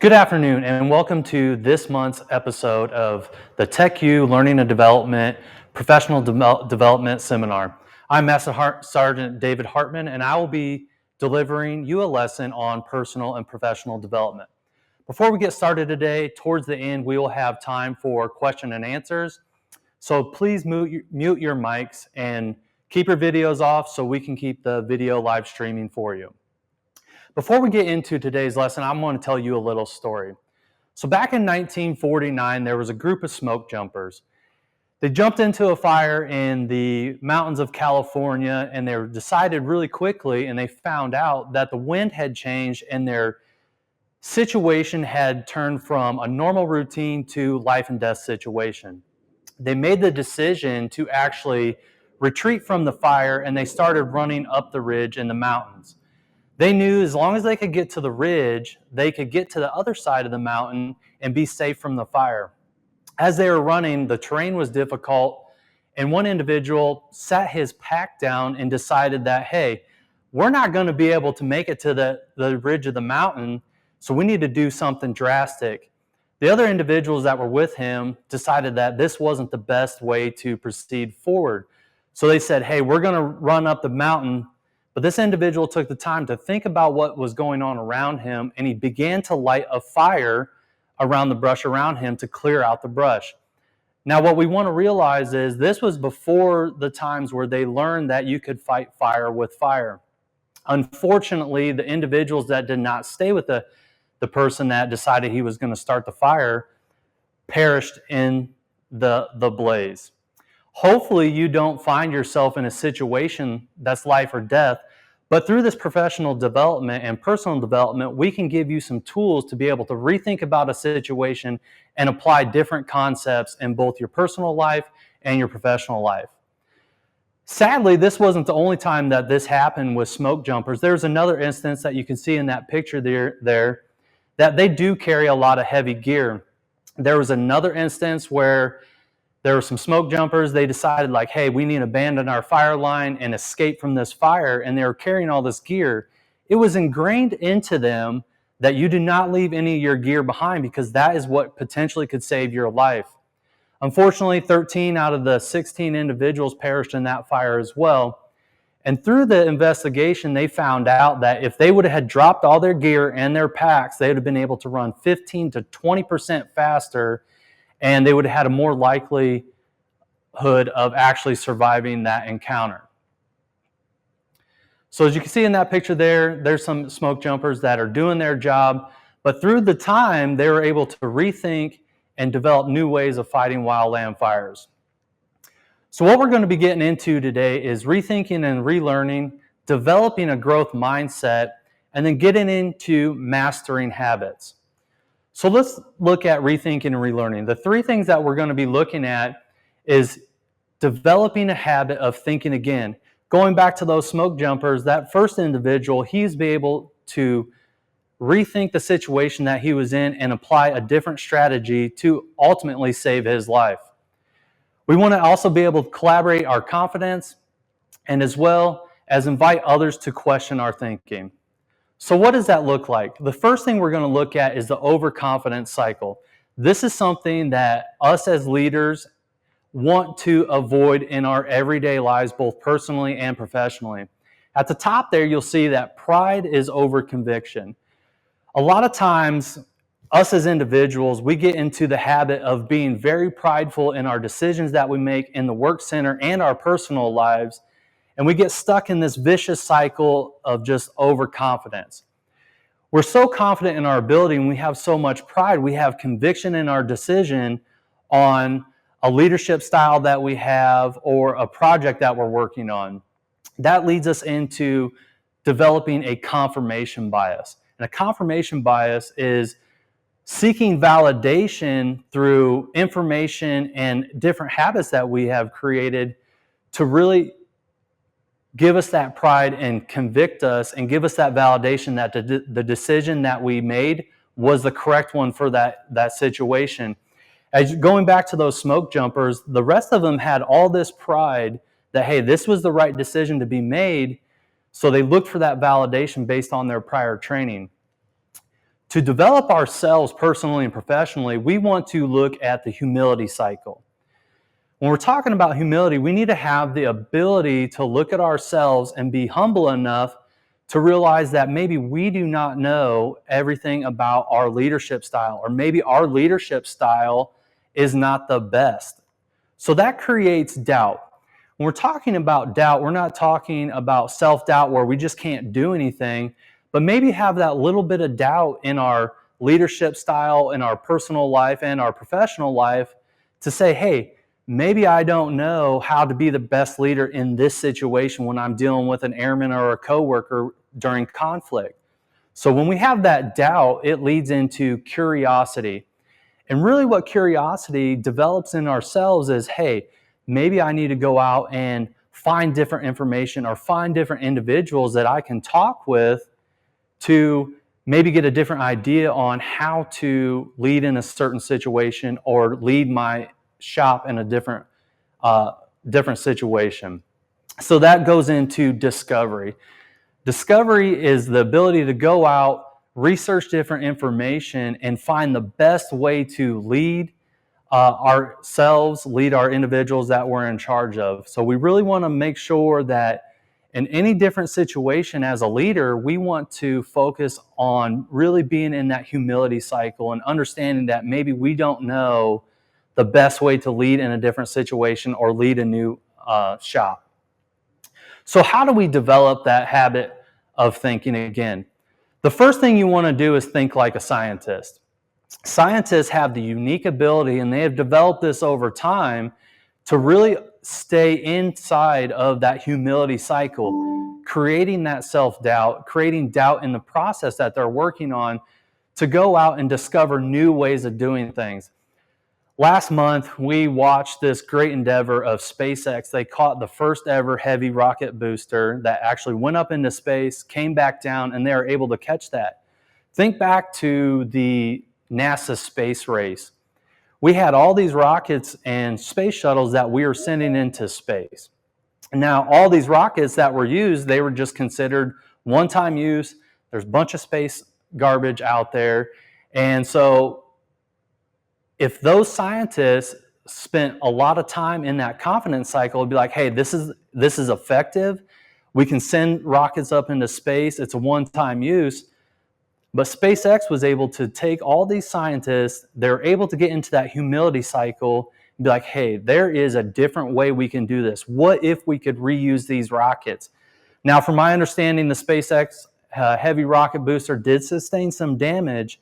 Good afternoon, and welcome to this month's episode of the TechU Learning and Development Professional Development Seminar. I'm Master Sergeant David Hartman, and I will be delivering you a lesson on personal and professional development. Before we get started today, towards the end, we will have time for question and answers. So please mute your mics and keep your videos off so we can keep the video live streaming for you. Before we get into today's lesson, I'm going to tell you a little story. So back in 1949, there was a group of smoke jumpers. They jumped into a fire in the mountains of California, and they decided really quickly, and they found out that the wind had changed and their situation had turned from a normal routine to life and death situation. They made the decision to actually retreat from the fire, and they started running up the ridge in the mountains. They knew as long as they could get to the ridge, they could get to the other side of the mountain and be safe from the fire. As they were running, the terrain was difficult, and one individual sat his pack down and decided that, hey, we're not going to be able to make it to the ridge of the mountain, so we need to do something drastic. The other individuals that were with him decided that this wasn't the best way to proceed forward. So they said, hey, we're going to run up the mountain. But this individual took the time to think about what was going on around him, and he began to light a fire around the brush around him to clear out the brush. Now, what we want to realize is this was before the times where they learned that you could fight fire with fire. Unfortunately, the individuals that did not stay with the person that decided he was going to start the fire perished in the blaze. Hopefully you don't find yourself in a situation that's life or death, but through this professional development and personal development, we can give you some tools to be able to rethink about a situation and apply different concepts in both your personal life and your professional life. Sadly, this wasn't the only time that this happened with smoke jumpers. There's another instance that you can see in that picture there that they do carry a lot of heavy gear. There was another instance where there were some smoke jumpers. They decided like, hey, we need to abandon our fire line and escape from this fire. And they were carrying all this gear. It was ingrained into them that you do not leave any of your gear behind because that is what potentially could save your life. Unfortunately, 13 out of the 16 individuals perished in that fire as well. And through the investigation, they found out that if they would have had dropped all their gear and their packs, they would have been able to run 15 to 20% faster, and they would have had a more likelihood of actually surviving that encounter. So as you can see in that picture there's some smoke jumpers that are doing their job, but through the time, they were able to rethink and develop new ways of fighting wildland fires. So what we're going to be getting into today is rethinking and relearning, developing a growth mindset, and then getting into mastering habits. So let's look at rethinking and relearning. The three things that we're going to be looking at is developing a habit of thinking again. Going back to those smoke jumpers, that first individual, he's be able to rethink the situation that he was in and apply a different strategy to ultimately save his life. We want to also be able to collaborate our confidence and as well as invite others to question our thinking. So what does that look like? The first thing we're going to look at is the overconfidence cycle. This is something that us as leaders want to avoid in our everyday lives, both personally and professionally. At the top there, you'll see that pride is over conviction. A lot of times, us as individuals, we get into the habit of being very prideful in our decisions that we make in the work center and our personal lives, and we get stuck in this vicious cycle of just overconfidence. We're so confident in our ability and we have so much pride, we have conviction in our decision on a leadership style that we have or a project that we're working on. That leads us into developing a confirmation bias. And a confirmation bias is seeking validation through information and different habits that we have created to really give us that pride and convict us and give us that validation that the decision that we made was the correct one for that situation. As going back to those smoke jumpers, the rest of them had all this pride that, hey, this was the right decision to be made, so they looked for that validation based on their prior training. To develop ourselves personally and professionally, we want to look at the humility cycle. When we're talking about humility, we need to have the ability to look at ourselves and be humble enough to realize that maybe we do not know everything about our leadership style, or maybe our leadership style is not the best. So that creates doubt. When we're talking about doubt, we're not talking about self-doubt where we just can't do anything, but maybe have that little bit of doubt in our leadership style, in our personal life and our professional life, to say, hey, maybe I don't know how to be the best leader in this situation when I'm dealing with an airman or a coworker during conflict. So when we have that doubt, it leads into curiosity. And really what curiosity develops in ourselves is, hey, maybe I need to go out and find different information or find different individuals that I can talk with to maybe get a different idea on how to lead in a certain situation or lead my shop in a different situation. So that goes into discovery. Discovery is the ability to go out, research different information, and find the best way to lead ourselves, lead our individuals that we're in charge of. So we really want to make sure that in any different situation as a leader, we want to focus on really being in that humility cycle and understanding that maybe we don't know the best way to lead in a different situation or lead a new shop. So how do we develop that habit of thinking again? The first thing you want to do is think like a scientist. Scientists have the unique ability, and they have developed this over time, to really stay inside of that humility cycle, creating that self-doubt, creating doubt in the process that they're working on to go out and discover new ways of doing things. Last month, we watched this great endeavor of SpaceX. They caught the first ever heavy rocket booster that actually went up into space, came back down, and they were able to catch that. Think back to the NASA space race. We had all these rockets and space shuttles that we were sending into space. Now, all these rockets that were used, they were just considered one-time use. There's a bunch of space garbage out there. And so if those scientists spent a lot of time in that confidence cycle, it'd be like, hey, this is effective. We can send rockets up into space. It's a one-time use. But SpaceX was able to take all these scientists, they're able to get into that humility cycle and be like, hey, there is a different way we can do this. What if we could reuse these rockets? Now, from my understanding, the SpaceX heavy rocket booster did sustain some damage,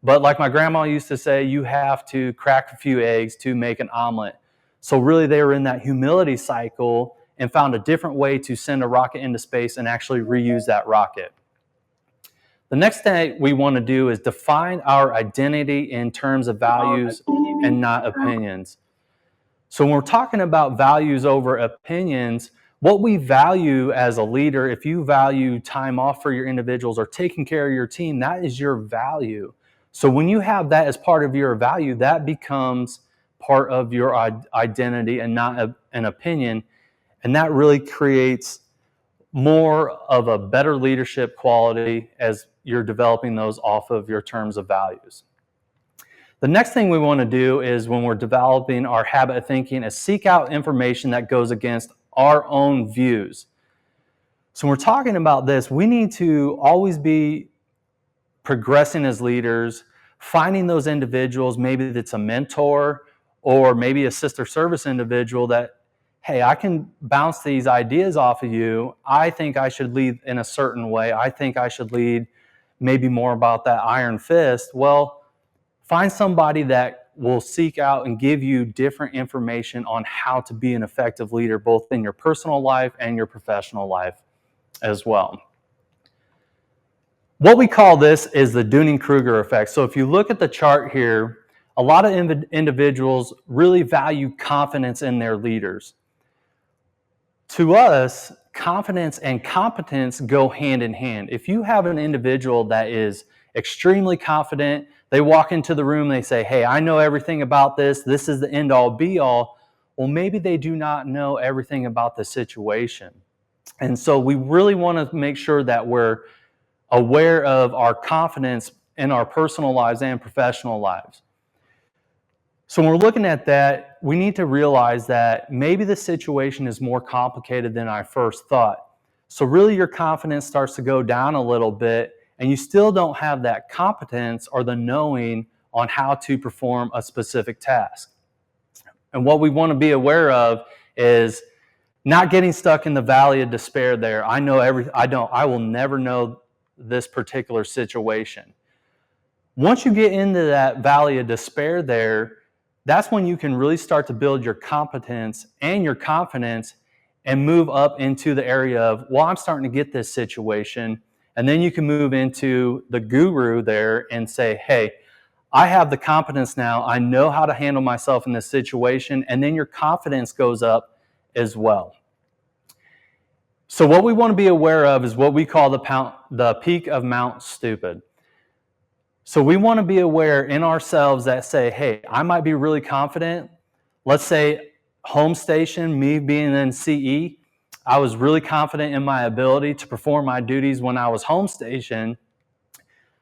but like my grandma used to say, you have to crack a few eggs to make an omelet. So really they were in that humility cycle and found a different way to send a rocket into space and actually reuse that rocket. The next thing we want to do is define our identity in terms of values and not opinions. So when we're talking about values over opinions, what we value as a leader, if you value time off for your individuals or taking care of your team, that is your value. So when you have that as part of your value, that becomes part of your identity and not an opinion. And that really creates more of a better leadership quality as you're developing those off of your terms of values. The next thing we want to do is, when we're developing our habit of thinking, is seek out information that goes against our own views. So when we're talking about this, we need to always be progressing as leaders, finding those individuals, maybe that's a mentor or maybe a sister service individual that, hey, I can bounce these ideas off of you. I think I should lead in a certain way. I think I should lead maybe more about that iron fist. Well, find somebody that will seek out and give you different information on how to be an effective leader, both in your personal life and your professional life as well. What we call this is the Dunning-Kruger effect. So if you look at the chart here, a lot of individuals really value confidence in their leaders. To us, confidence and competence go hand in hand. If you have an individual that is extremely confident, they walk into the room, they say, hey, I know everything about this. This is the end all be all. Well, maybe they do not know everything about the situation. And so we really want to make sure that we're aware of our confidence in our personal lives and professional lives. So when we're looking at that, we need to realize that maybe the situation is more complicated than I first thought. So really your confidence starts to go down a little bit, and you still don't have that competence or the knowing on how to perform a specific task. And what we want to be aware of is not getting stuck in the valley of despair there. I will never know this particular situation. Once you get into that valley of despair there, that's when you can really start to build your competence and your confidence and move up into the area of, well, I'm starting to get this situation. And then you can move into the guru there and say, hey, I have the competence now. I know how to handle myself in this situation. And then your confidence goes up as well. So what we want to be aware of is what we call the peak of Mount Stupid. So we want to be aware in ourselves that say, hey, I might be really confident. Let's say home station, me being in CE, I was really confident in my ability to perform my duties when I was home station.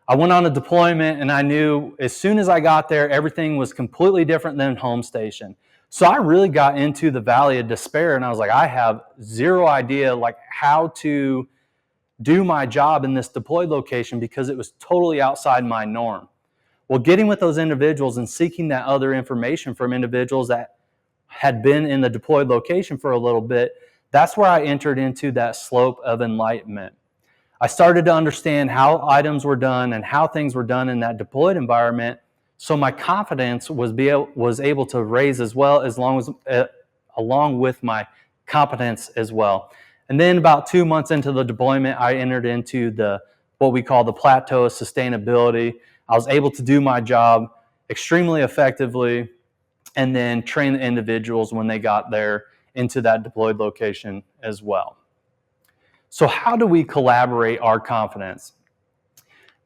I went on a deployment and I knew as soon as I got there, everything was completely different than home station. So I really got into the valley of despair, and I was like, I have zero idea like how to do my job in this deployed location because it was totally outside my norm. Well, getting with those individuals and seeking that other information from individuals that had been in the deployed location for a little bit, that's where I entered into that slope of enlightenment. I started to understand how items were done and how things were done in that deployed environment, so my confidence was able to raise as well, along with my competence as well. And then about 2 months into the deployment, I entered into what we call the plateau of sustainability. I was able to do my job extremely effectively and then train the individuals when they got there into that deployed location as well. So how do we collaborate our confidence?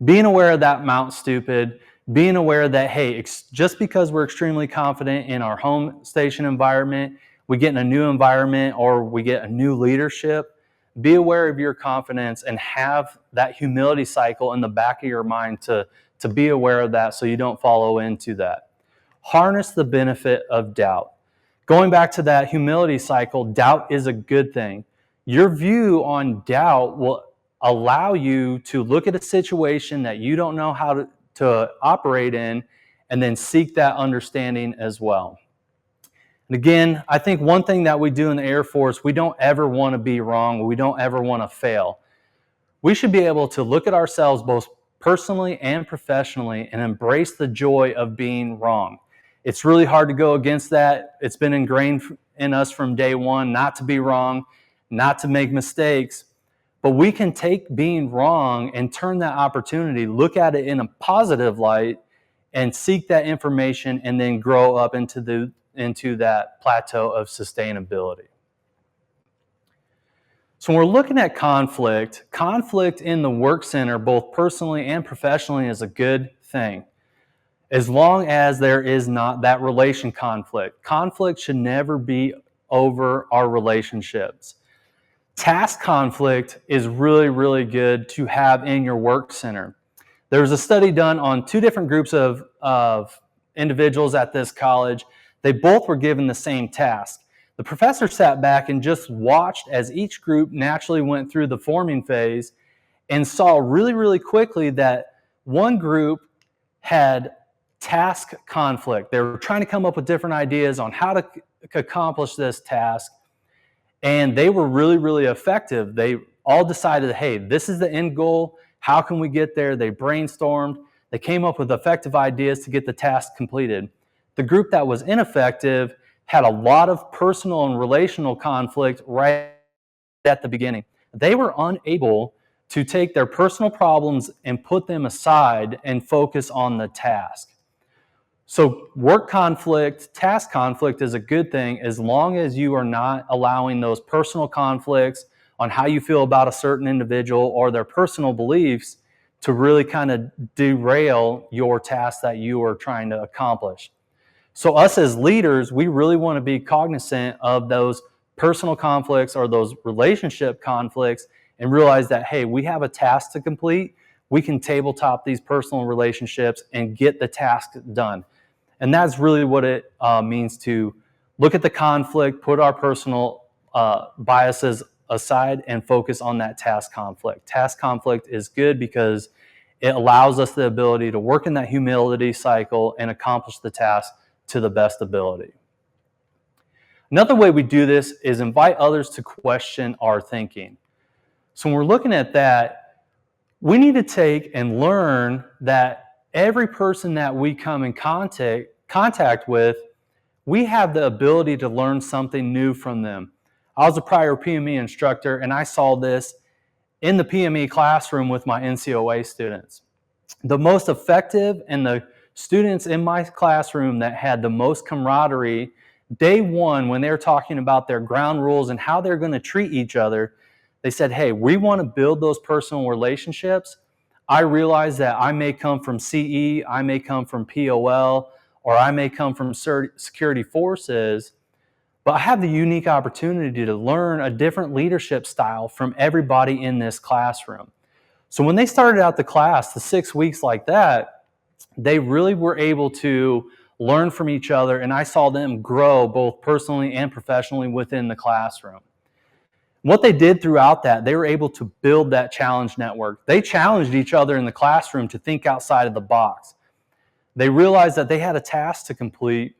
Being aware of that Mount Stupid, being aware that, hey, just because we're extremely confident in our home station environment, we get in a new environment or we get a new leadership, be aware of your confidence and have that humility cycle in the back of your mind to be aware of that so you don't follow into that. Harness the benefit of doubt. Going back to that humility cycle, doubt is a good thing. Your view on doubt will allow you to look at a situation that you don't know how to operate in and then seek that understanding as well. And again, I think one thing that we do in the Air Force, we don't ever want to be wrong. We don't ever want to fail. We should be able to look at ourselves both personally and professionally and embrace the joy of being wrong. It's really hard to go against that. It's been ingrained in us from day one not to be wrong, not to make mistakes. But we can take being wrong and turn that opportunity, look at it in a positive light, and seek that information and then grow up into that plateau of sustainability. So when we're looking at conflict in the work center, both personally and professionally, is a good thing. As long as there is not that relation conflict. Conflict should never be over our relationships. Task conflict is really, really good to have in your work center. There was a study done on 2 different groups of individuals at this college. They both were given the same task. The professor sat back and just watched as each group naturally went through the forming phase and saw really, really quickly that one group had task conflict. They were trying to come up with different ideas on how to accomplish this task, and they were really, really effective. They all decided, hey, this is the end goal. How can we get there? They brainstormed. They came up with effective ideas to get the task completed. The group that was ineffective had a lot of personal and relational conflict right at the beginning. They were unable to take their personal problems and put them aside and focus on the task. So work conflict, task conflict is a good thing as long as you are not allowing those personal conflicts on how you feel about a certain individual or their personal beliefs to really kind of derail your task that you are trying to accomplish. So us as leaders, we really want to be cognizant of those personal conflicts or those relationship conflicts and realize that, hey, we have a task to complete. we can tabletop these personal relationships and get the task done. And that's really what it means to look at the conflict, put our personal biases aside, and focus on that task conflict. Task conflict is good because it allows us the ability to work in that humility cycle and accomplish the task to the best ability. Another way we do this is invite others to question our thinking. So when we're looking at that, we need to take and learn that every person that we come in contact with, we have the ability to learn something new from them. I was a prior PME instructor, and I saw this in the PME classroom with my NCOA students. The most effective and the students in my classroom that had the most camaraderie, day one, when they were talking about their ground rules and how they're going to treat each other, they said, hey, we want to build those personal relationships. I realize that I may come from CE, I may come from POL, or I may come from security forces, but I have the unique opportunity to learn a different leadership style from everybody in this classroom. So when they started out the class, the 6 weeks like that, they really were able to learn from each other, and I saw them grow both personally and professionally within the classroom. What they did throughout that, they were able to build that challenge network. They challenged each other in the classroom to think outside of the box. They realized that they had a task to complete,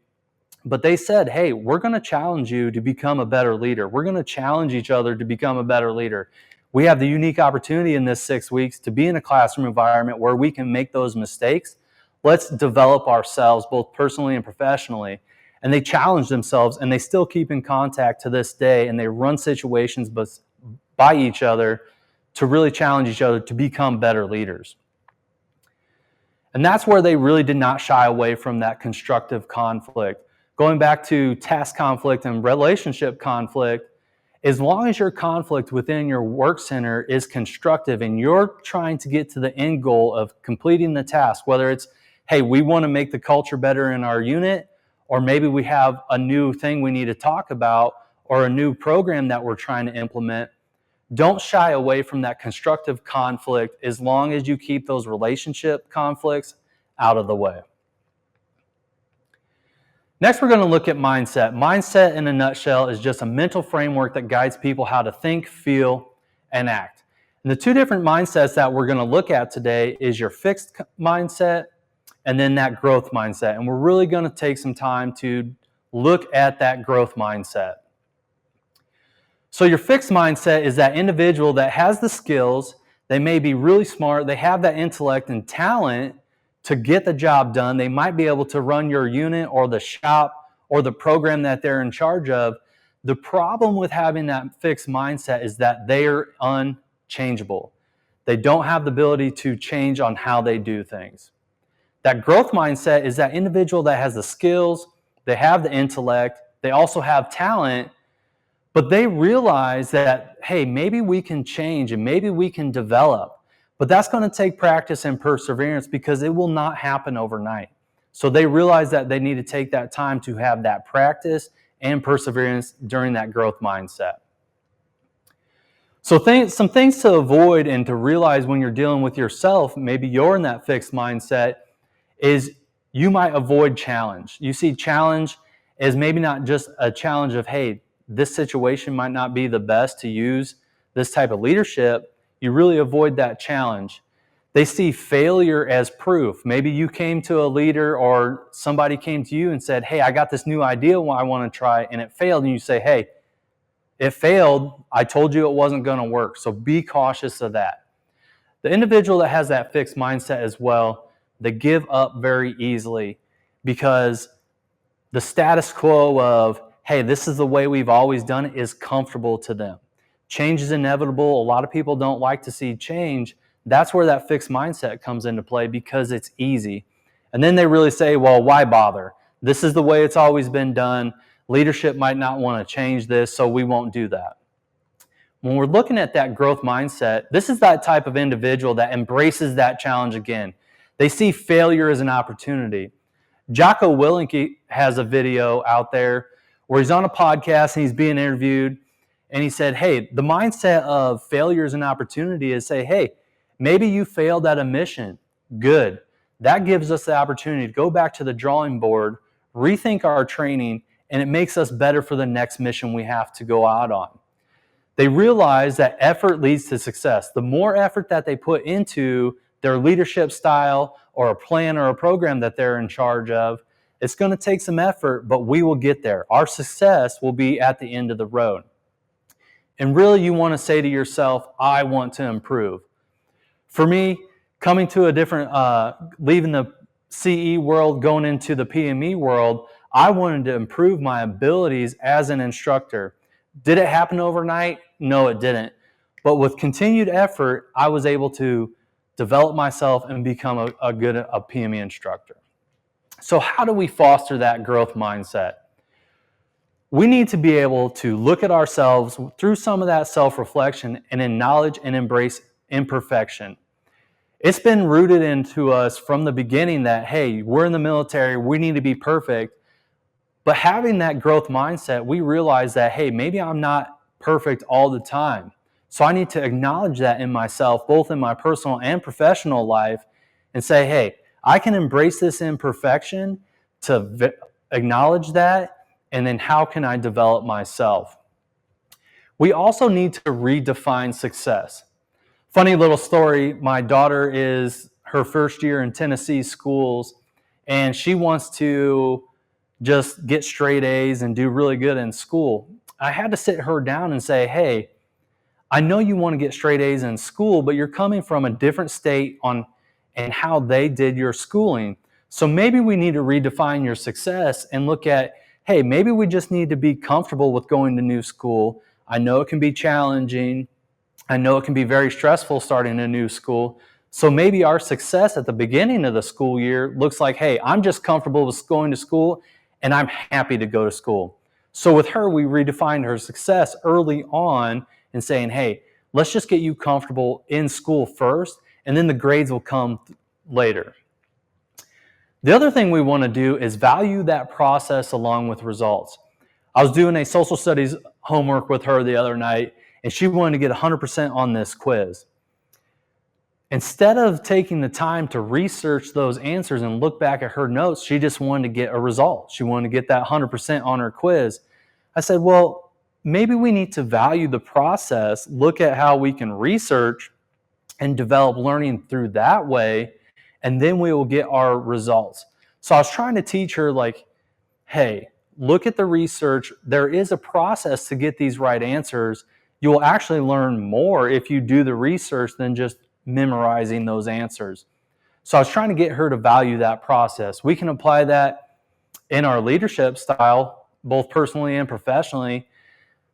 but they said, hey, we're going to challenge you to become a better leader. We're going to challenge each other to become a better leader. We have the unique opportunity in this 6 weeks to be in a classroom environment where we can make those mistakes. Let's develop ourselves both personally and professionally. And they challenge themselves, and they still keep in contact to this day, and they run situations by each other to really challenge each other to become better leaders. And that's where they really did not shy away from that constructive conflict. Going back to task conflict and relationship conflict, as long as your conflict within your work center is constructive and you're trying to get to the end goal of completing the task, whether it's, hey, we want to make the culture better in our unit, or maybe we have a new thing we need to talk about, or a new program that we're trying to implement, don't shy away from that constructive conflict as long as you keep those relationship conflicts out of the way. Next, we're going to look at mindset. Mindset, in a nutshell, is just a mental framework that guides people how to think, feel, and act. And the two different mindsets that we're going to look at today is your fixed mindset and then that growth mindset. And we're really going to take some time to look at that growth mindset. So your fixed mindset is that individual that has the skills, they may be really smart, they have that intellect and talent to get the job done. They might be able to run your unit or the shop or the program that they're in charge of. The problem with having that fixed mindset is that they are unchangeable. They don't have the ability to change on how they do things. That growth mindset is that individual that has the skills, they have the intellect, they also have talent, but they realize that, hey, maybe we can change and maybe we can develop. But that's going to take practice and perseverance because it will not happen overnight. So they realize that they need to take that time to have that practice and perseverance during that growth mindset. So some things to avoid and to realize when you're dealing with yourself, maybe you're in that fixed mindset, is you might avoid challenge. You see challenge as maybe not just a challenge of, hey, this situation might not be the best to use this type of leadership. You really avoid that challenge. They see failure as proof. Maybe you came to a leader or somebody came to you and said, hey, I got this new idea I want to try, and it failed. And you say, hey, it failed. I told you it wasn't going to work. So be cautious of that. The individual that has that fixed mindset as well, they give up very easily because the status quo of, hey, this is the way we've always done it, is comfortable to them. Change is inevitable. A lot of people don't like to see change. That's where that fixed mindset comes into play because it's easy. And then they really say, well, why bother? This is the way it's always been done. Leadership might not want to change this, so we won't do that. When we're looking at that growth mindset, this is that type of individual that embraces that challenge again. They see failure as an opportunity. Jocko Willink has a video out there where he's on a podcast and he's being interviewed. And he said, hey, the mindset of failure as an opportunity is say, hey, Maybe you failed at a mission. Good. That gives us the opportunity to go back to the drawing board, rethink our training, and it makes us better for the next mission we have to go out on. They realize that effort leads to success. The more effort that they put into their leadership style or a plan or a program that they're in charge of, it's going to take some effort, but we will get there. Our success will be at the end of the road. And really, you want to say to yourself, I want to improve. For me, coming to a different, leaving the CE world, going into the PME world, I wanted to improve my abilities as an instructor. Did it happen overnight? No, it didn't. But with continued effort, I was able to develop myself and become a good PME instructor. So how do we foster that growth mindset? We need to be able to look at ourselves through some of that self-reflection and acknowledge and embrace imperfection. It's been rooted into us from the beginning that, hey, we're in the military, we need to be perfect. But having that growth mindset, we realize that, hey, maybe I'm not perfect all the time. So I need to acknowledge that in myself, both in my personal and professional life, and say, hey, I can embrace this imperfection to acknowledge that, and then how can I develop myself? We also need to redefine success. Funny little story, my daughter is her first year in Tennessee schools, and she wants to just get straight A's and do really good in school. I had to sit her down and say, hey, I know you want to get straight A's in school, but you're coming from a different state and how they did your schooling. So maybe we need to redefine your success and look at, hey, maybe we just need to be comfortable with going to new school. I know it can be challenging. I know it can be very stressful starting a new school. So maybe our success at the beginning of the school year looks like, hey, I'm just comfortable with going to school and I'm happy to go to school. So with her, we redefined her success early on and saying, hey, let's just get you comfortable in school first, and then the grades will come later. The other thing we want to do is value that process along with results. I was doing a social studies homework with her the other night, and she wanted to get 100% on this quiz. Instead of taking the time to research those answers and look back at her notes, she just wanted to get a result. She wanted to get that 100% on her quiz. I said, well, maybe we need to value the process, look at how we can research and develop learning through that way, and then we will get our results. So I was trying to teach her, like, hey, look at the research. There is a process to get these right answers. You will actually learn more if you do the research than just memorizing those answers. So I was trying to get her to value that process. We can apply that in our leadership style, both personally and professionally.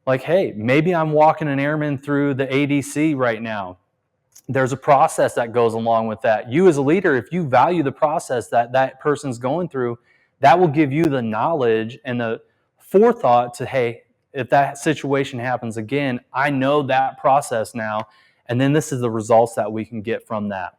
Like, hey, maybe I'm walking an airman through the ADC right now. There's a process that goes along with that. You as a leader, if you value the process that that person's going through, that will give you the knowledge and the forethought to, hey, if that situation happens again, I know that process now, and then this is the results that we can get from that.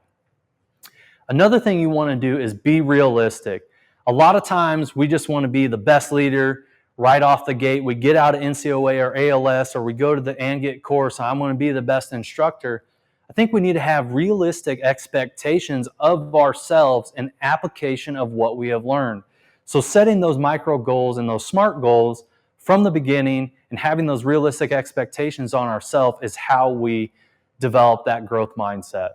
Another thing you want to do is be realistic. A lot of times we just want to be the best leader right off the gate. We get out of NCOA or ALS, or we go to the MSgt course, I'm going to be the best instructor. I think we need to have realistic expectations of ourselves and application of what we have learned. So setting those micro goals and those SMART goals from the beginning and having those realistic expectations on ourselves is how we develop that growth mindset.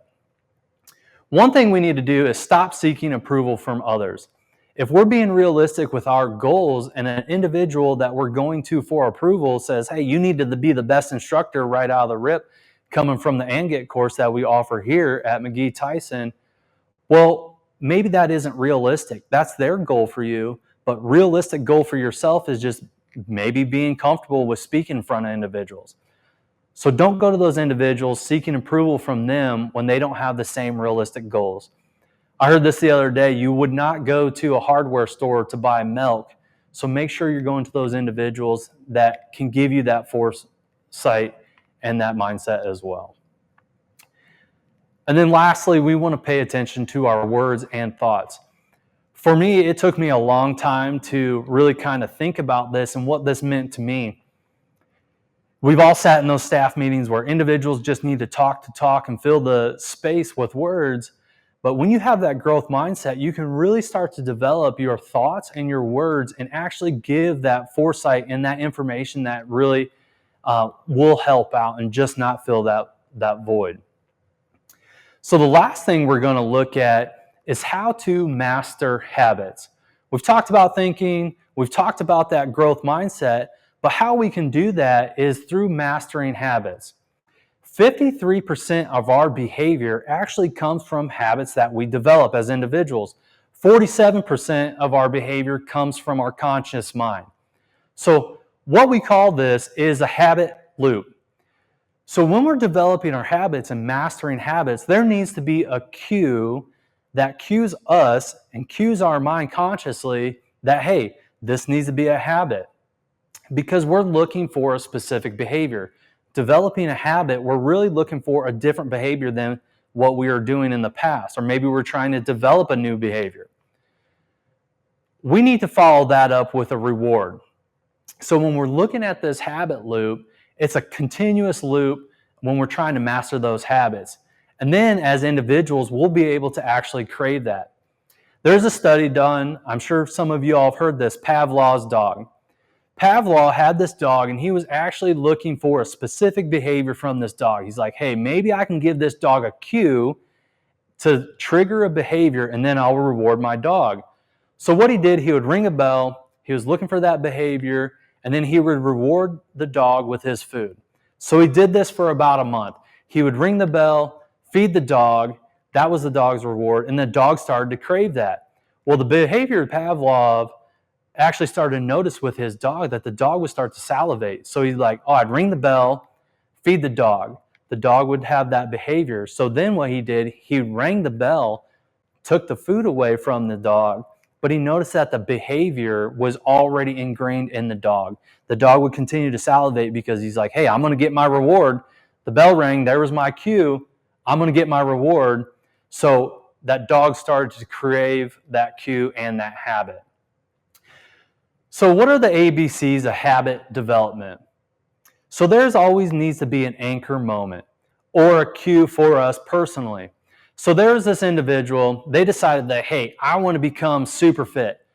One thing we need to do is stop seeking approval from others. If we're being realistic with our goals and an individual that we're going to for approval says, hey, you need to be the best instructor right out of the rip, coming from the MSgt course that we offer here at McGee Tyson, well, maybe that isn't realistic. That's their goal for you, but realistic goal for yourself is just maybe being comfortable with speaking in front of individuals. So don't go to those individuals seeking approval from them when they don't have the same realistic goals. I heard this the other day, you would not go to a hardware store to buy milk. So make sure you're going to those individuals that can give you that foresight and that mindset as well. And then lastly, we want to pay attention to our words and thoughts. For me, it took me a long time to really kind of think about this and what this meant to me. We've all sat in those staff meetings where individuals just need to talk and fill the space with words. But when you have that growth mindset, you can really start to develop your thoughts and your words and actually give that foresight and that information that really will help out and just not fill that void. So the last thing we're going to look at is how to master habits. We've talked about thinking, we've talked about that growth mindset, but how we can do that is through mastering habits. 53% of our behavior actually comes from habits that we develop as individuals. 47% of our behavior comes from our conscious mind. So what we call this is a habit loop. So when we're developing our habits and mastering habits, there needs to be a cue that cues us and cues our mind consciously that, hey, this needs to be a habit, because we're looking for a specific behavior. Developing a habit, we're really looking for a different behavior than what we were doing in the past, or maybe we're trying to develop a new behavior. We need to follow that up with a reward. So when we're looking at this habit loop, it's a continuous loop when we're trying to master those habits. And then as individuals, we'll be able to actually crave that. There's a study done, I'm sure some of you all have heard this, Pavlov's dog. Pavlov had this dog and he was actually looking for a specific behavior from this dog. He's like, hey, maybe I can give this dog a cue to trigger a behavior and then I'll reward my dog. So what he did, he would ring a bell, he was looking for that behavior, and then he would reward the dog with his food. So he did this for about a month. He would ring the bell, feed the dog, that was the dog's reward, and the dog started to crave that. Well, the behavior of Pavlov actually started to notice with his dog that the dog would start to salivate. So he's like, oh, I'd ring the bell, feed the dog. The dog would have that behavior. So then what he did, he rang the bell, took the food away from the dog, but he noticed that the behavior was already ingrained in the dog. The dog would continue to salivate because he's like, hey, I'm going to get my reward. The bell rang, there was my cue. I'm going to get my reward. So that dog started to crave that cue and that habit. So what are the ABCs of habit development? So there's always needs to be an anchor moment or a cue for us personally. So there's this individual, they decided that, hey, I want to become super fit.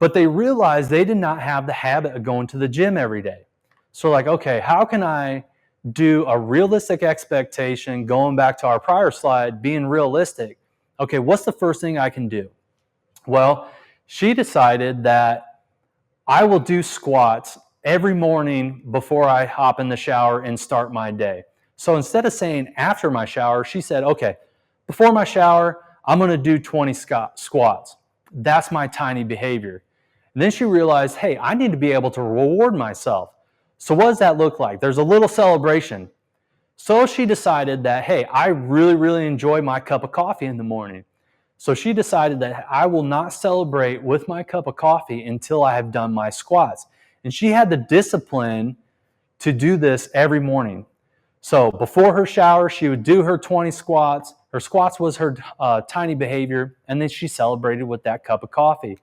But they realized they did not have the habit of going to the gym every day. So like, okay, how can I do a realistic expectation, going back to our prior slide, being realistic? Okay, what's the first thing I can do? Well, she decided that I will do squats every morning before I hop in the shower and start my day. So instead of saying after my shower, she said, okay, before my shower, I'm going to do 20 squats. That's my tiny behavior. And then she realized, hey, I need to be able to reward myself. So what does that look like? There's a little celebration. So she decided that, hey, I really, really enjoy my cup of coffee in the morning. So she decided that I will not celebrate with my cup of coffee until I have done my squats. And she had the discipline to do this every morning. So before her shower, she would do her 20 squats. Her squats was her tiny behavior, and then she celebrated with that cup of coffee.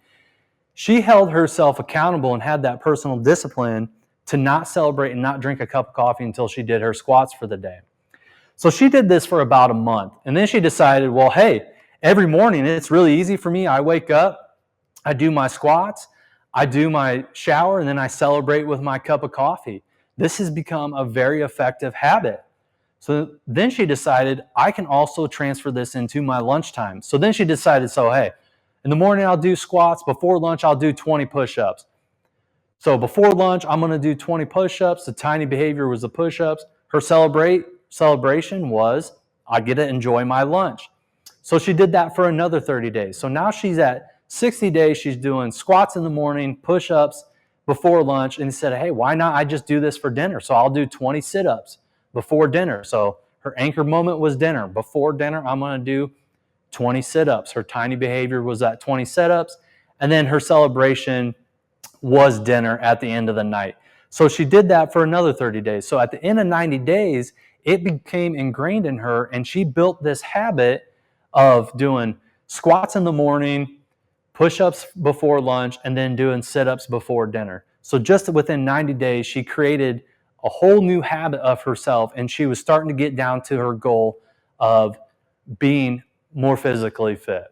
She held herself accountable and had that personal discipline to not celebrate and not drink a cup of coffee until she did her squats for the day. So she did this for about a month, and then she decided, well, hey, every morning it's really easy for me. I wake up, I do my squats, I do my shower, and then I celebrate with my cup of coffee. This has become a very effective habit. So then she decided, I can also transfer this into my lunchtime. So then she decided, so hey, in the morning I'll do squats. Before lunch, I'll do 20 push-ups. So before lunch, I'm going to do 20 push-ups. The tiny behavior was the push-ups. Her celebration was, I get to enjoy my lunch. So she did that for another 30 days. So now she's at 60 days. She's doing squats in the morning, push-ups before lunch, and said, hey, why not I just do this for dinner? So I'll do 20 sit-ups before dinner. So her anchor moment was dinner. Before dinner, I'm going to do 20 sit-ups. Her tiny behavior was at 20 sit-ups, and then her celebration was dinner at the end of the night. So she did that for another 30 days. So at the end of 90 days, it became ingrained in her, and she built this habit of doing squats in the morning, push-ups before lunch, and then doing sit-ups before dinner. So just within 90 days, she created a whole new habit of herself, and she was starting to get down to her goal of being more physically fit.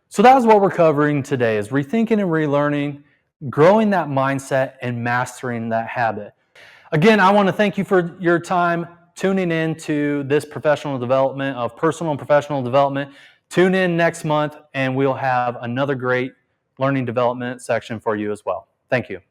So that is what we're covering today, is rethinking and relearning, growing that mindset, and mastering that habit. Again, I want to thank you for your time tuning in to this professional development of personal and professional development. Tune in next month and we'll have another great learning development section for you as well. Thank you.